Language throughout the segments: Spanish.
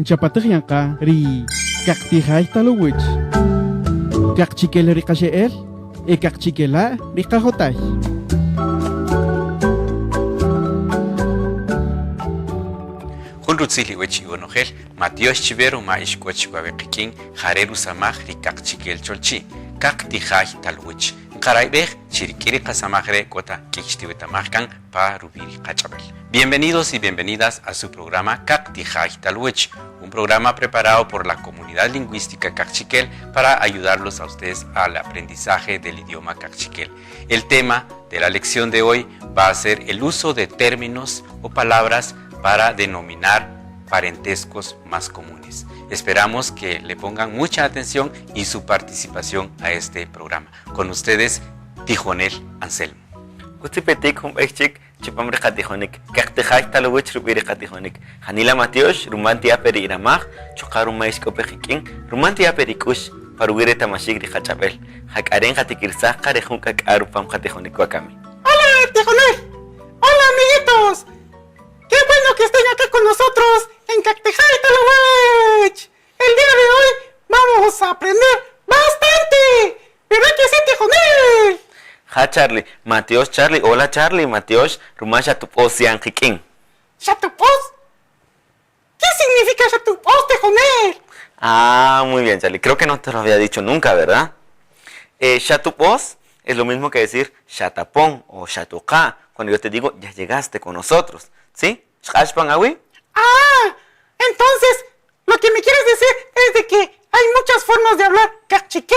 Chapatagyanka ri kaktihay talowich. Kakchikel ri kasheel, kakchikela ri kahotay. Hunrutzili wechi onogel, Matios Chivero ma ishkuachiwabekikin, Jareru Samaj ri kakchikel cholchi, kaktihay talowich. Karaibej, Chirikiri Kasamagre Kota Kixtibetamajkan pa Rubiri Kachabel. Bienvenidos y bienvenidas a su programa Kaktijay Talwech, un programa preparado por la comunidad lingüística Kakchikel para ayudarlos a ustedes al aprendizaje del idioma Kakchikel. El tema de la lección de hoy va a ser el uso de términos o palabras para denominar parentescos más comunes. Esperamos que le pongan mucha atención y su participación a este programa. Con ustedes, Tijonel Anselmo. Chupamre Katijonik, Kaktehay Talowich Rubiri Katijonik, Hanila Matios, Rumantia Periramaj, Chokarumais Kopejikin, Rumantia Perikush, Parubire Tamashigri Hachabel, Hakaren Hatikirsa, Karejunka Arupam Katijonik Wakami. ¡Hola, Tijonel! ¡Hola, amiguitos! ¡Qué bueno que estén acá con nosotros en Kaktehay Talowich! El día de hoy vamos a aprender bastante. ¿Verdad que sí, Tijonel? Ha Charlie, Mateos Charlie, hola Charlie, Mateos, Rumasha Tupos Yankikin. ¿Chatupos? ¿Qué significa Chatupos, Tijonel? Ah, muy bien Charlie, creo que no te lo había dicho nunca, ¿verdad? Chatupos es lo mismo que decir Chatapón o Chatuká, cuando yo te digo ya llegaste con nosotros, ¿sí? ¿Shashpan awi? Ah, entonces, lo que me quieres decir es de que hay muchas formas de hablar Kakchikel.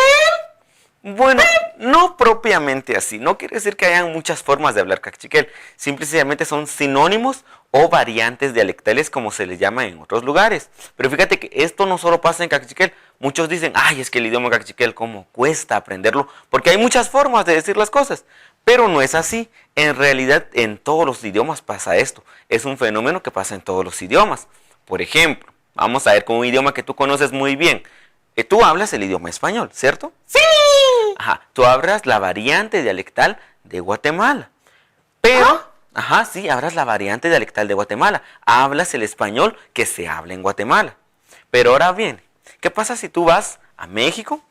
Bueno, no propiamente así, no quiere decir que hayan muchas formas de hablar Kakchikel, simplemente son sinónimos o variantes dialectales como se les llama en otros lugares. Pero fíjate que esto no solo pasa en Kakchikel, muchos dicen, ay, es que el idioma Kakchikel, cómo cuesta aprenderlo, porque hay muchas formas de decir las cosas, pero no es así. En realidad en todos los idiomas pasa esto, es un fenómeno que pasa en todos los idiomas. Por ejemplo, vamos a ver con un idioma que tú conoces muy bien. Tú hablas el idioma español, ¿cierto? ¡Sí! Ajá, tú hablas la variante dialectal de Guatemala. Pero, sí, hablas la variante dialectal de Guatemala. Hablas el español que se habla en Guatemala. Pero ahora bien, ¿qué pasa si tú vas a México?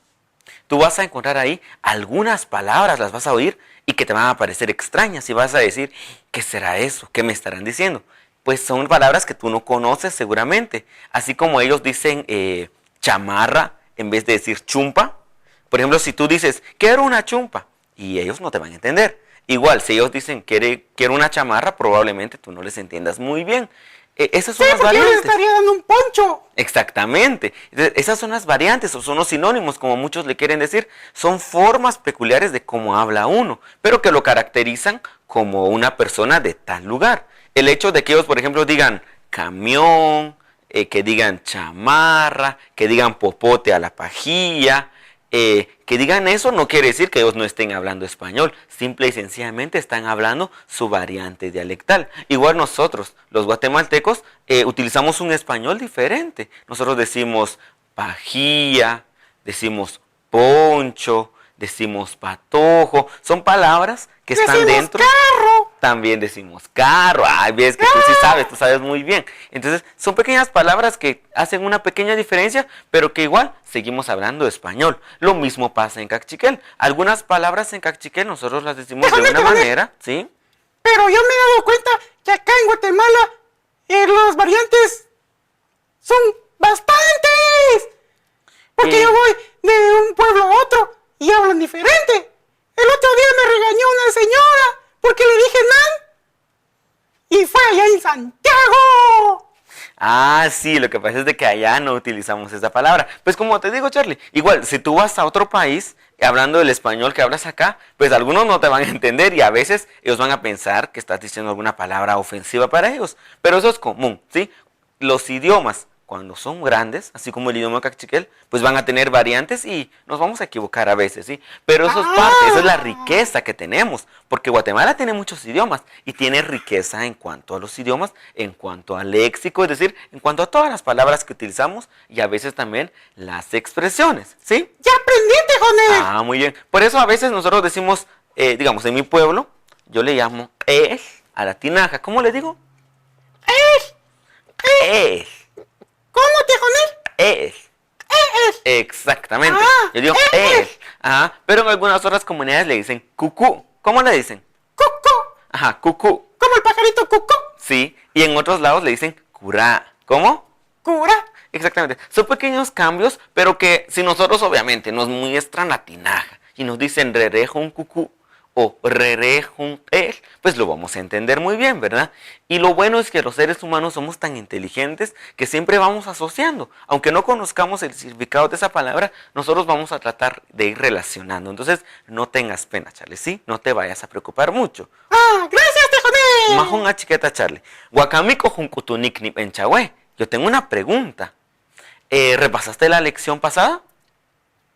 Tú vas a encontrar ahí algunas palabras, las vas a oír y que te van a parecer extrañas y vas a decir, ¿qué será eso? ¿Qué me estarán diciendo? Pues son palabras que tú no conoces seguramente. Así como ellos dicen chamarra en vez de decir chumpa. Por ejemplo, si tú dices, quiero una chumpa, y ellos no te van a entender. Igual, si ellos dicen, quiero una chamarra, probablemente tú no les entiendas muy bien. Esas son las variantes. Yo les estaría dando un poncho. Exactamente. Entonces, esas son las variantes, o son los sinónimos, como muchos le quieren decir. Son formas peculiares de cómo habla uno, pero que lo caracterizan como una persona de tal lugar. El hecho de que ellos, por ejemplo, digan camión, que digan chamarra, que digan popote a la pajilla, que digan eso no quiere decir que ellos no estén hablando español, simple y sencillamente están hablando su variante dialectal. Igual nosotros, los guatemaltecos, utilizamos un español diferente. Nosotros decimos pajilla, decimos poncho, decimos patojo, son palabras que están dentro. Carro. También decimos carro. Ay, ves que tú sí sabes, tú sabes muy bien. Entonces, son pequeñas palabras que hacen una pequeña diferencia, pero que igual seguimos hablando español. Lo mismo pasa en Kakchikel. Algunas palabras en Kakchikel nosotros las decimos de una manera, ¿sí? Pero yo me he dado cuenta que acá en Guatemala las variantes son bastantes. Porque yo voy de un pueblo a otro y hablan diferente. El otro día me regañó una señora porque le dije nan y fue allá en Santiago. Ah, sí, lo que pasa es de que allá no utilizamos esa palabra. Pues como te digo, Charlie, igual, si tú vas a otro país hablando el español que hablas acá, pues algunos no te van a entender y a veces ellos van a pensar que estás diciendo alguna palabra ofensiva para ellos. Pero eso es común, ¿sí? Los idiomas, cuando son grandes, así como el idioma Kakchikel, pues van a tener variantes y nos vamos a equivocar a veces, ¿sí? Pero eso es parte, eso es la riqueza que tenemos, porque Guatemala tiene muchos idiomas y tiene riqueza en cuanto a los idiomas, en cuanto al léxico, es decir, en cuanto a todas las palabras que utilizamos y a veces también las expresiones, ¿sí? ¡Ya aprendiste, Jonel! Ah, muy bien. Por eso a veces nosotros decimos, digamos, en mi pueblo, yo le llamo a la tinaja. ¿Cómo le digo? ¿Cómo te exactamente. Ah, Yo digo él. Ajá. Pero en algunas otras comunidades le dicen cucú. ¿Cómo le dicen? Cucú. Ajá, cucú. Como el pajarito cucú. Sí. Y en otros lados le dicen curá. ¿Cómo? Cura. Exactamente. Son pequeños cambios, pero que si nosotros obviamente nos muestran la tinaja y nos dicen rerejun cucú o rerejun él, pues lo vamos a entender muy bien, ¿verdad? Y lo bueno es que los seres humanos somos tan inteligentes que siempre vamos asociando. Aunque no conozcamos el significado de esa palabra, nosotros vamos a tratar de ir relacionando. Entonces, no tengas pena, Charlie, ¿sí? No te vayas a preocupar mucho. Ah, gracias, Tejoné. Majón a chiqueta, Charlie. Guacamico juncutunik ni penchahue. Yo tengo una pregunta. ¿Repasaste la lección pasada?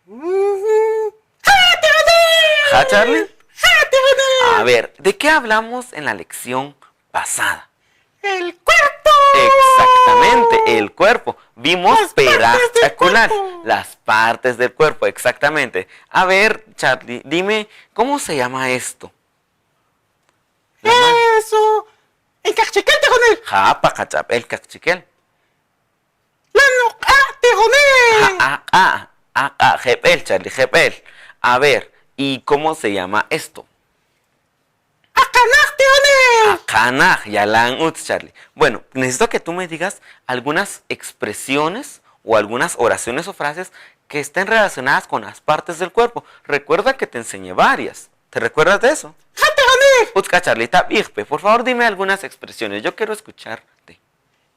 ¡Ja, Tejoné! ¿Ja, Charlie? ¡Ja, Tejoné! A ver, ¿de qué hablamos en la lección pasada? ¡El cuerpo! Exactamente, el cuerpo. Vimos Las partes del espectacular. cuerpo. Las partes del cuerpo, exactamente. A ver, Charlie, dime, ¿cómo se llama esto? La mano. Eso. En cachiquel, Tejoné. Ja, pacachap, el cachiquel. ¡Lano! ¡Ah, Tejoné! Jepel, Charlie, jepel. A ver, ¿y cómo se llama esto? ¡Acanaj, Tejoné! Akanaj, yalan uts, Charlie. Bueno, necesito que tú me digas algunas expresiones o algunas oraciones o frases que estén relacionadas con las partes del cuerpo. Recuerda que te enseñé varias. ¿Te recuerdas de eso? ¡Ja, Tejoné! Utzka, Charlita, Bigpe, por favor dime algunas expresiones. Yo quiero escucharte.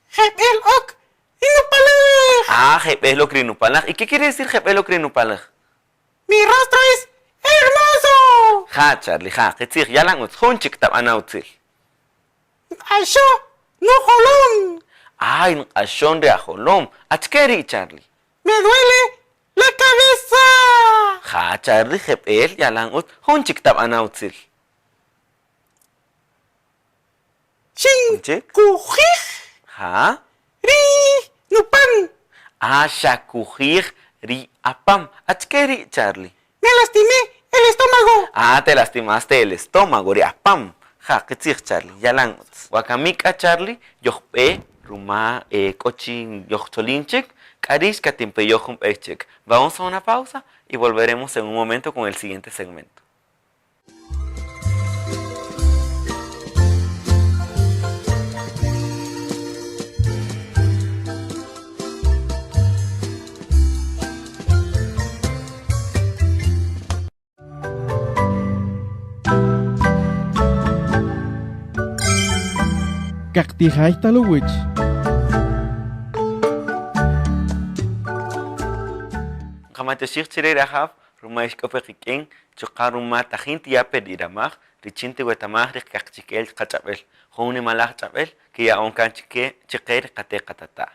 ¡Jepel ok! ¡Inupalej! Jepelo crinupalaj. ¿Y qué quiere decir jepelo crinupalaj? ¡Mi rostro es hermoso! Ja, Charlie, ja. Jetzig, yalan uts, hunchik tabana utzil. ¡Ayo! ¡No jolón! Ay, ashon de ajolom. Achkeri, Charlie. ¡Me duele la cabeza! Ja, Charlie, jepel, yalan uts, hunchik tabana utzil. ¡Shin! Hunchik? ¡Cujij! Ja. ¡Ri! ¡Nupan! Shakujir ri apam. Achkeri, Charlie. ¡Me lastimé el estómago! Te lastimaste el estómago, ri apam. Ja, ketzig, Charlie, yalan uts. Wakamika, Charlie, yohpe, ruma, kochin, yohcholinchik, karish, katimpe, yohum, echek. Vamos a una pausa y volveremos en un momento con el siguiente segmento. Cactijay talowich. Kamatashir chirerahab, ruma ishkopekiken, chokaruma tajinti ya pediramaj, richinte wetamaj, rikakchikel, kachabel, joune malaj chabel, que ya onkan chiker, kate katata.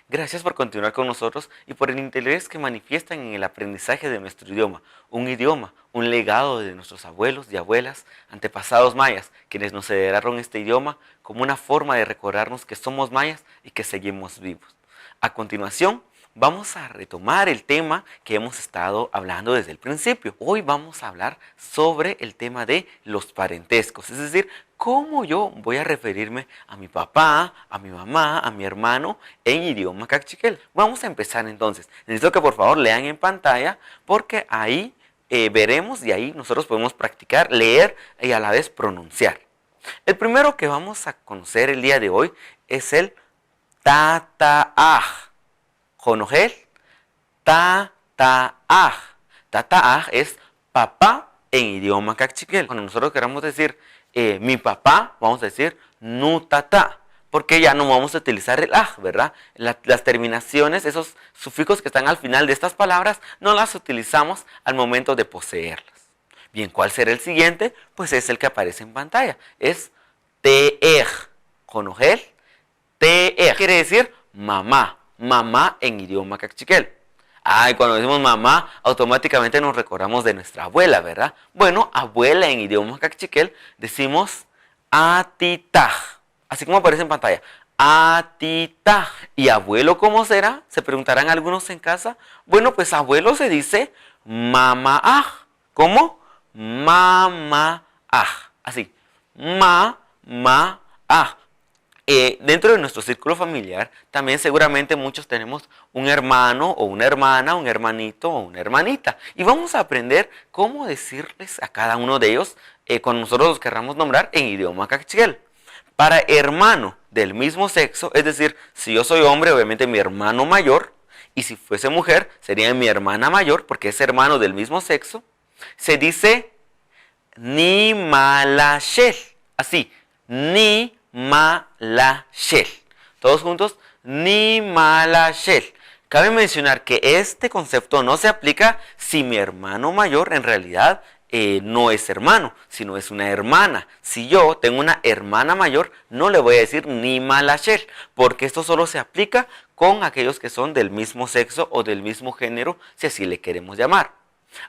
Gracias por continuar con nosotros y por el interés que manifiestan en el aprendizaje de nuestro idioma, un legado de nuestros abuelos y abuelas, antepasados mayas, quienes nos heredaron este idioma como una forma de recordarnos que somos mayas y que seguimos vivos. A continuación, vamos a retomar el tema que hemos estado hablando desde el principio. Hoy vamos a hablar sobre el tema de los parentescos, es decir, cómo yo voy a referirme a mi papá, a mi mamá, a mi hermano en idioma cachiquel. Vamos a empezar entonces. Necesito que por favor lean en pantalla porque ahí veremos y ahí nosotros podemos practicar, leer y a la vez pronunciar. El primero que vamos a conocer el día de hoy es el tataaj. Jonogel, tataaj. Tataaj es papá en idioma cachiquel. Cuando nosotros queramos decir mi papá, vamos a decir nu tata, porque ya no vamos a utilizar el aj, ¿verdad? Las terminaciones, esos sufijos que están al final de estas palabras, no las utilizamos al momento de poseerlas. Bien, ¿cuál será el siguiente? Pues es el que aparece en pantalla. Es teej. Jonogel, teej. Quiere decir mamá. Mamá en idioma cachiquel. Cuando decimos mamá, automáticamente nos recordamos de nuestra abuela, ¿verdad? Bueno, abuela en idioma cachiquel decimos atitaj. Así como aparece en pantalla. Atitaj. ¿Y abuelo cómo será? Se preguntarán algunos en casa. Bueno, pues abuelo se dice mamaaj. ¿Cómo? Mamaaj. Así. Mamaaj. Dentro de nuestro círculo familiar, también seguramente muchos tenemos un hermano o una hermana, un hermanito o una hermanita. Y vamos a aprender cómo decirles a cada uno de ellos, cuando nosotros los querramos nombrar en idioma cachiquel. Para hermano del mismo sexo, es decir, si yo soy hombre, obviamente mi hermano mayor, y si fuese mujer, sería mi hermana mayor, porque es hermano del mismo sexo, se dice ni malashel, así, ni malashel. Todos juntos, ni malashel. Cabe mencionar que este concepto no se aplica si mi hermano mayor en realidad no es hermano, sino es una hermana. Si yo tengo una hermana mayor, no le voy a decir ni malashel, porque esto solo se aplica con aquellos que son del mismo sexo o del mismo género, si así le queremos llamar.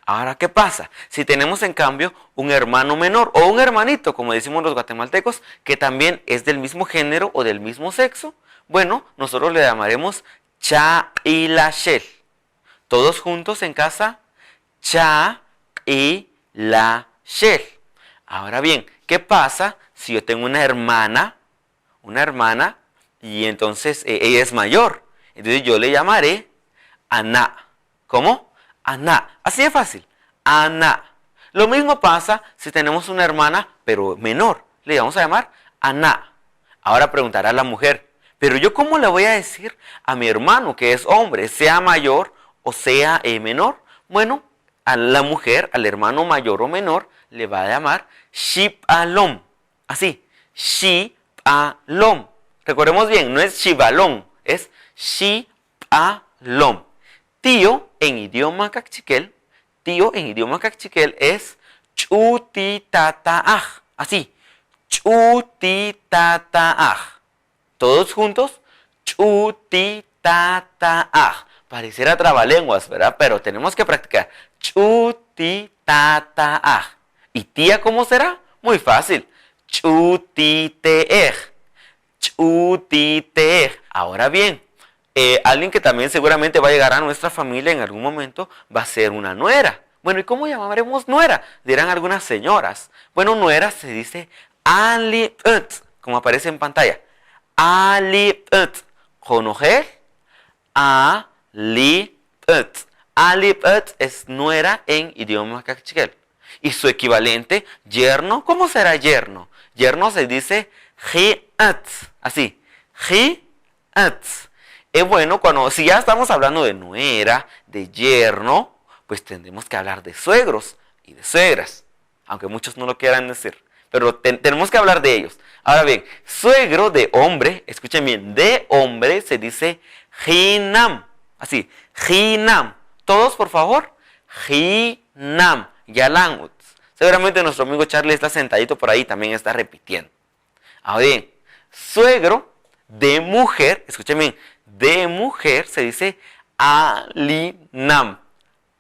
Ahora, ¿qué pasa? Si tenemos en cambio un hermano menor o un hermanito, como decimos los guatemaltecos, que también es del mismo género o del mismo sexo, bueno, nosotros le llamaremos chailashel. Todos juntos en casa, chailashel. Ahora bien, ¿qué pasa si yo tengo una hermana y entonces ella es mayor? Entonces yo le llamaré Ana. ¿Cómo? Ana. Así de fácil. Ana. Lo mismo pasa si tenemos una hermana, pero menor. Le vamos a llamar Ana. Ahora preguntará la mujer, pero yo ¿cómo le voy a decir a mi hermano que es hombre, sea mayor o sea menor? Bueno, a la mujer, al hermano mayor o menor, le va a llamar Shipalom. Así, Shipalom. Recordemos bien, no es Shibalom, es Shipalom. Tío en idioma cachiquel es chutitataaj. Así, chutitataaj. Todos juntos, chutitataaj. Pareciera trabalenguas, ¿verdad? Pero tenemos que practicar. Chutitataaj. ¿Y tía cómo será? Muy fácil. Chutiteej. Chutiteej. Ahora bien, alguien que también seguramente va a llegar a nuestra familia en algún momento va a ser una nuera. Bueno, ¿y cómo llamaremos nuera? Dirán algunas señoras. Bueno, nuera se dice aliput, como aparece en pantalla. Aliput. ¿Conogel? Aliput. Aliput es nuera en idioma cachiquel. Y su equivalente, yerno, ¿cómo será yerno? Yerno se dice jiat. Así, jiat. Es bueno, si ya estamos hablando de nuera, de yerno, pues tendremos que hablar de suegros y de suegras, aunque muchos no lo quieran decir, pero tenemos que hablar de ellos. Ahora bien, suegro de hombre, escuchen bien, de hombre se dice jinam, así, jinam. Todos, por favor, jinam, yalang. Seguramente nuestro amigo Charlie está sentadito por ahí, también está repitiendo. Ahora bien, suegro de mujer, escuchen bien, de mujer se dice alinam.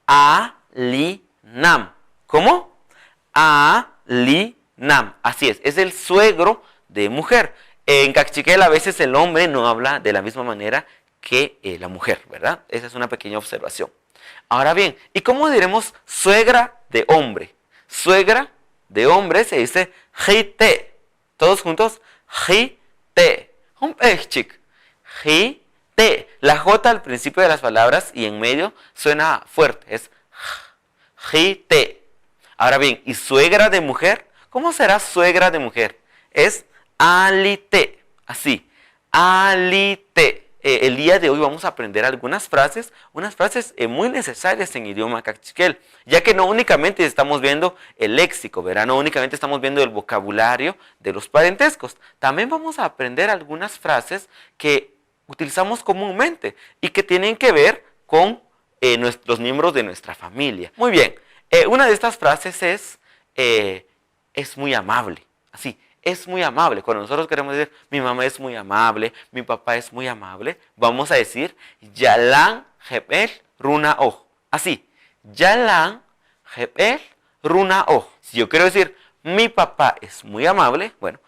Alinam. ¿Cómo? Alinam. Así es el suegro de mujer. En cachiquel a veces el hombre no habla de la misma manera que la mujer, ¿verdad? Esa es una pequeña observación. Ahora bien, ¿y cómo diremos suegra de hombre? Suegra de hombre se dice jite. Todos juntos, jite. Un pechik. Jite. La J al principio de las palabras y en medio suena fuerte, es jite. Ahora bien, ¿y suegra de mujer? ¿Cómo será suegra de mujer? Es alite, así, alite. El día de hoy vamos a aprender algunas frases, unas frases muy necesarias en idioma cachiquel, ya que no únicamente estamos viendo el léxico, ¿verdad? No únicamente estamos viendo el vocabulario de los parentescos, también vamos a aprender algunas frases que utilizamos comúnmente y que tienen que ver con los miembros de nuestra familia. Muy bien, una de estas frases es muy amable, así, es muy amable. Cuando nosotros queremos decir, mi mamá es muy amable, mi papá es muy amable, vamos a decir, yalan jebel runa oj. Así, yalan jebel runa oj. Si yo quiero decir, mi papá es muy amable, bueno,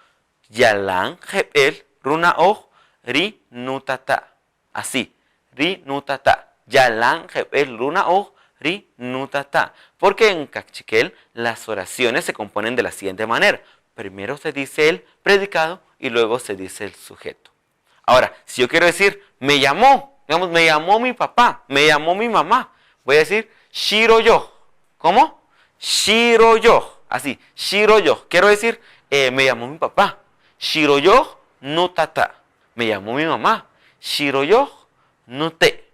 yalan jebel runa oj ri nutata. Así, ri nutata. Yalan jebel runa oj ri nutata. Porque en cachiquel las oraciones se componen de la siguiente manera. primero se dice el predicado y luego se dice el sujeto. Ahora, si yo quiero decir, me llamó, digamos, me llamó mi papá, me llamó mi mamá, voy a decir, shiroyo. ¿Cómo? Shiroyo. Así, shiroyo. Quiero decir, me llamó mi papá. Shiroyo no tata. Me llamó mi mamá. Shiroyo no te.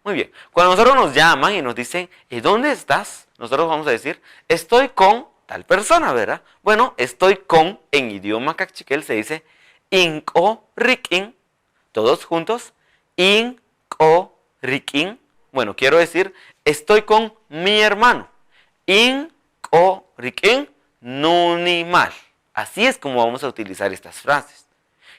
Muy bien. Cuando nosotros nos llaman y nos dicen, ¿dónde estás? Nosotros vamos a decir, estoy con tal persona, ¿verdad? Bueno, estoy con, en idioma cachiquel se dice, inko rikin. Todos juntos, inko rikin. Bueno, quiero decir, estoy con mi hermano. Inko rikin nunimal. Así es como vamos a utilizar estas frases.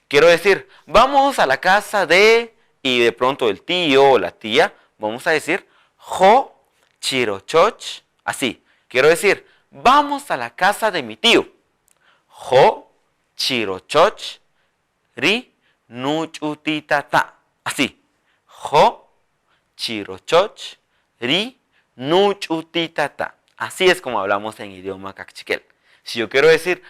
Quiero decir, vamos a la casa de, y de pronto el tío o la tía, vamos a decir, jo chirochoch. Así, quiero decir, vamos a la casa de mi tío. Jo chirochoch ri nuchutitata. Así, jo chirochoch ri nuchutitata. Así es como hablamos en idioma cachiquel. Si yo quiero decir,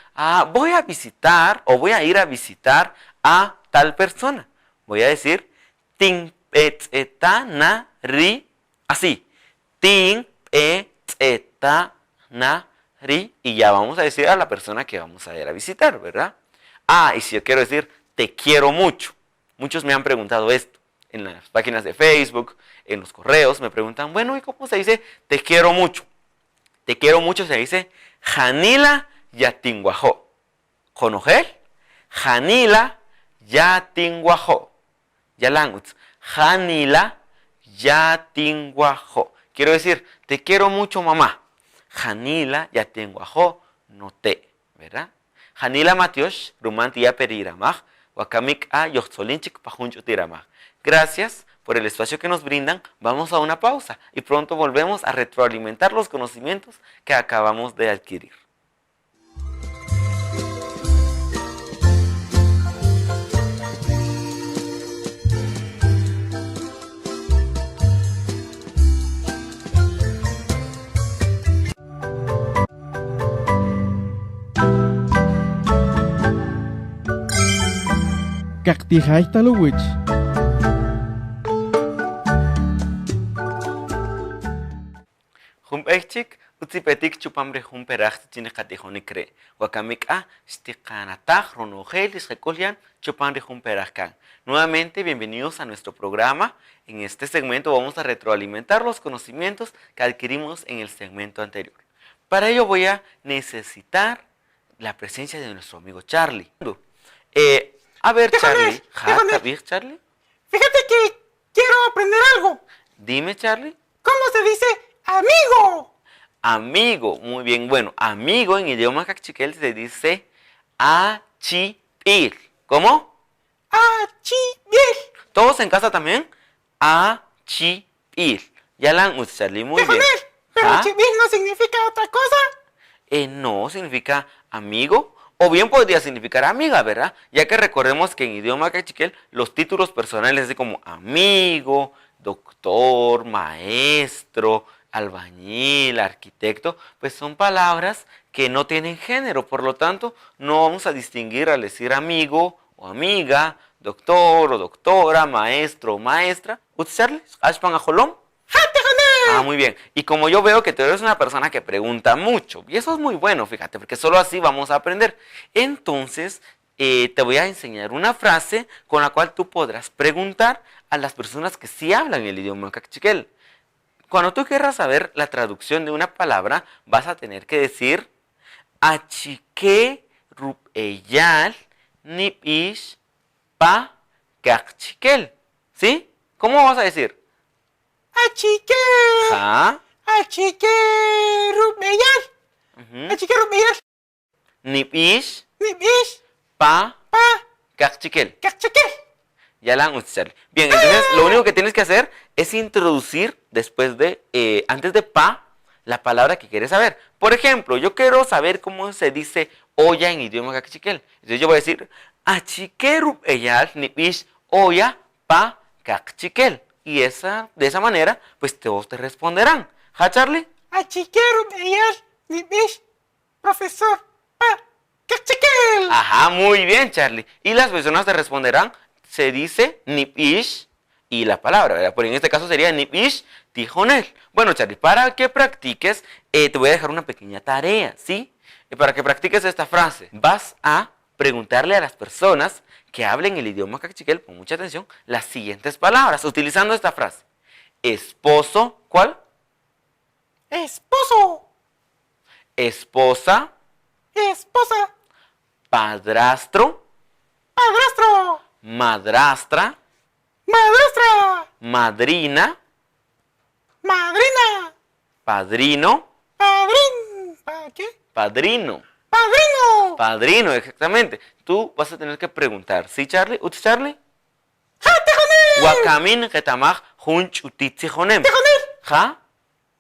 voy a visitar o voy a ir a visitar a tal persona, voy a decir, tin na ri. Así, tin na ri. Y ya vamos a decir a la persona que vamos a ir a visitar, ¿verdad? Y si yo quiero decir, te quiero mucho. Muchos me han preguntado esto en las páginas de Facebook, en los correos, me preguntan, bueno, ¿y cómo se dice te quiero mucho? Te quiero mucho se dice Janila yatinguajó. ¿Conogel? Janila yatinguajó. Yalanguts. Janila yatinguajó. Quiero decir, te quiero mucho, mamá. Janila yatinguajó no te. ¿Verdad? Janila Matiosh, Rumantia Periramaj, Wakamik a Yoxolinchik Pajunchutiramaj. Gracias por el espacio que nos brindan. Vamos a una pausa y pronto volvemos a retroalimentar los conocimientos que acabamos de adquirir. Cactijay Talowich. Humpechik, utzipetik chupambre humperach chinecatijonicre. Huacamica, sticanatach, ronogelis, recolian, chupambre humperachcan. Nuevamente, bienvenidos a nuestro programa. En este segmento vamos a retroalimentar los conocimientos que adquirimos en el segmento anterior. Para ello voy a necesitar la presencia de nuestro amigo Charlie. A ver, Charlie. Charlie. Fíjate que quiero aprender algo. Dime, Charlie. ¿Cómo se dice amigo? Amigo, muy bien. Bueno, amigo en idioma cachiquel se dice achipil. ¿Cómo? Achipil. ¿Todos en casa también? Achipil. Ya la han Charlie, muy bien. ¿Pero achipil no significa otra cosa? No, significa amigo. O bien podría significar amiga, ¿verdad? Ya que recordemos que en idioma cachiquel los títulos personales de como amigo, doctor, maestro, albañil, arquitecto, pues son palabras que no tienen género. Por lo tanto, no vamos a distinguir al decir amigo o amiga, doctor o doctora, maestro o maestra. ¿Utsarles? ¿Ashpan ajolom? Muy bien. Y como yo veo que tú eres una persona que pregunta mucho, y eso es muy bueno, fíjate, porque solo así vamos a aprender. Entonces, te voy a enseñar una frase con la cual tú podrás preguntar a las personas que sí hablan el idioma cachiquel. Cuando tú quieras saber la traducción de una palabra, vas a tener que decir achique rupeyal nipish pa cachiquel. ¿Sí? ¿Cómo vas a decir? Achique. Achique rupeyal. Achique rupeyal. Nipish. Nipish. Pa. Cachiquel. Cachiquel. Ya la han usado. Bien, entonces lo único que tienes que hacer es introducir después de, antes de pa, la palabra que quieres saber. Por ejemplo, yo quiero saber cómo se dice olla en idioma cachiquel. Entonces yo voy a decir, achikerup eyal nipish olla pa cachiquel. Y de esa manera, pues todos te responderán. ¿Ja, Charlie? Achikerup eyal nipish profesor pa Kachikil. Ajá, muy bien, Charlie. Y las personas te responderán, se dice nipish y la palabra, ¿verdad? Pero en este caso sería nipish tijonel. Bueno, Charlie, para que practiques, te voy a dejar una pequeña tarea, ¿sí? Para que practiques esta frase, vas a preguntarle a las personas que hablen el idioma cachiquel, con mucha atención, las siguientes palabras, utilizando esta frase. Esposo, ¿cuál? Esposo. Esposa, Esposa. padrastro, Padrastro. madrastra, Madrastra. madrina, Madrina. padrino, ¿Qué? padrino. Padrino. Padrino, exactamente. Tú vas a tener que preguntar, ¿sí, Charlie? ¿Usted, Charlie? ¡Ja, tejonel! Wakamin getamaj hunch utitzijonem. Tejonel. ¿Ja?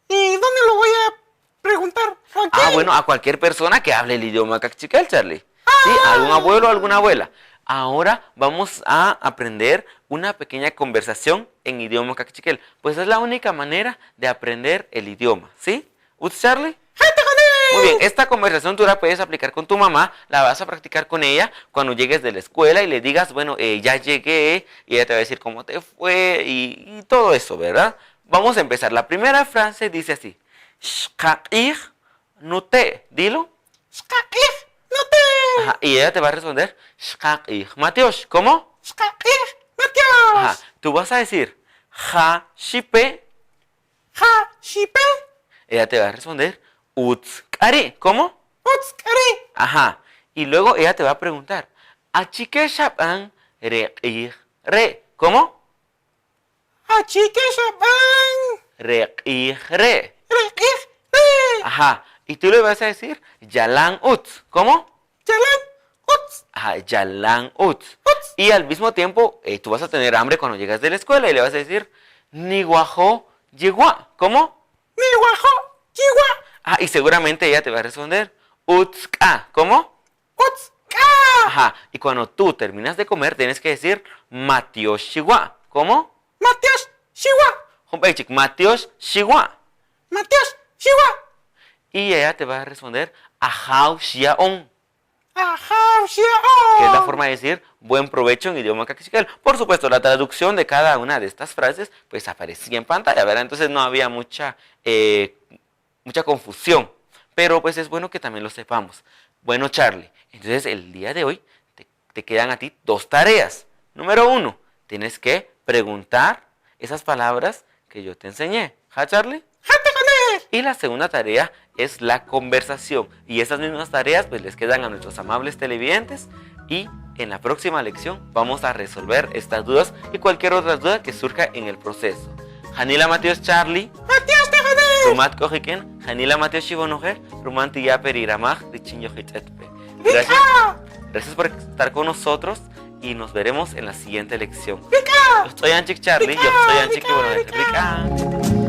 ¿Y dónde lo voy a preguntar? ¿A quién? Bueno, a cualquier persona que hable el idioma cachiquel, Charlie. Sí, a algún abuelo o alguna abuela. Ahora vamos a aprender una pequeña conversación en idioma cachiquel. Pues es la única manera de aprender el idioma, ¿sí? ¿Usted, Charlie? ¡Ja, tejonel! Muy bien, esta conversación tú la puedes aplicar con tu mamá, la vas a practicar con ella cuando llegues de la escuela y le digas, bueno, ya llegué, y ella te va a decir cómo te fue y todo eso, ¿verdad? Vamos a empezar. La primera frase dice así, Shka'ij nute, dilo. Shka'ij note. Ajá, y ella te va a responder, Shka'ij Mateosh, ¿cómo? Shka'ij Mateos. Ajá, tú vas a decir, Ja shipe, Ja shipe. ella te va a responder, Utskari, ¿cómo? Utskari. Ajá. Y luego ella te va a preguntar, Achike shapan re'ij re. ¿Cómo? Achike shaban. Re'ij re. Re'ij re. Ajá. Y tú le vas a decir, Yalan ut. ¿Cómo? Yalan uts. Ajá, Yalan ut. Uts. Y al mismo tiempo, tú vas a tener hambre cuando llegas de la escuela y le vas a decir, Niwajo yigua. ¿Cómo? Niwajo chiwa. Ah, y seguramente ella te va a responder, Utska. ¿Cómo? Utska. Ajá. Y cuando tú terminas de comer, tienes que decir, Matiosh shigua. ¿Cómo? Mateos shiwa. Humpeichik, Matiosh shigua. Mateos shiwa. Y ella te va a responder, Ajao shiaon, Ajá shiao. que es la forma de decir buen provecho en idioma cachiquel. Por supuesto, la traducción de cada una de estas frases, pues aparecía en pantalla, ¿verdad? Entonces no había mucha confusión. Pero pues es bueno que también lo sepamos. Bueno, Charlie, entonces el día de hoy te quedan a ti 2 tareas. Número 1, tienes que preguntar esas palabras que yo te enseñé. ¿Ja, Charlie? Ja tejonel. Y la segunda tarea es la conversación. Y esas mismas tareas pues les quedan a nuestros amables televidentes. Y en la próxima lección vamos a resolver estas dudas y cualquier otra duda que surja en el proceso. Janila Mateos Charlie. Mateos tejonel. Rumat Kojiken, Janila Mateos Shibonojer, Rumanti Yaper Iramaj, Richin Yohitetpe. Gracias. Rika. Gracias por estar con nosotros y nos veremos en la siguiente lección. Rika. Yo soy Anchik Charlie, yo soy Anchik Ibonojer. Rika.